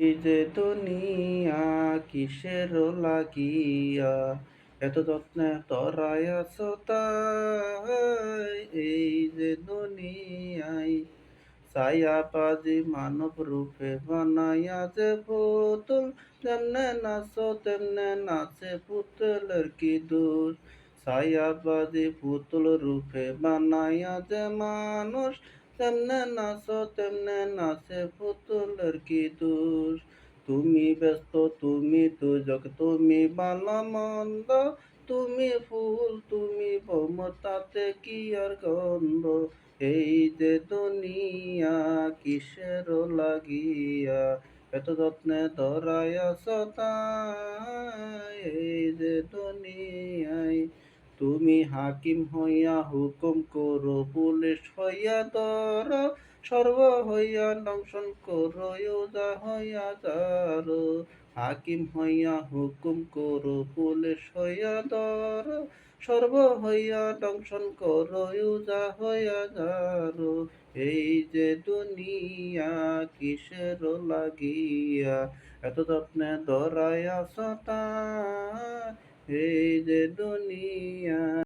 এই যে দুনিয়া কিসের লাগিয়া এত যত্নে তরাই আছো তাই এই যে দুনিয়ায় ছায়া পাজি মানব রূপে বানাইয়া যে পুতুল যেমনে নাচো তেমনে নাচে পুতুলের কি দোষ ছায়া পাজি পুতুল রূপে বানাইয়া যে মানুষ তেমনে নাচো তেমনে নাচে পুতুলের কি দোষ তুমি ব্যস্ত তুমি দুজক তুমি ভালো মন্দ তুমি ফুল তুমি বোম তাতে কি আর গন্ধ এই যে দুনিয়া কিসের লাগিয়া এত যত্নে ধরাইয়াছ তাই এই যে দুনিয়ায় তুমি হাকিম হইয়া হুকুম করো পুলিশ হইয়া ধর সর্ব হইয়া দংশন করো ইউজা হইয়া যারো হাকিম হইয়া হুকুম করো পুলিশ হইয়া ধর সর্ব হইয়া দংশন করো ইউজা হইয়া যারো এই যে দুনিয়া কিসের লাগিয়া এত যত্নে ধরাইয়াছ তা এই যে দুনিয়া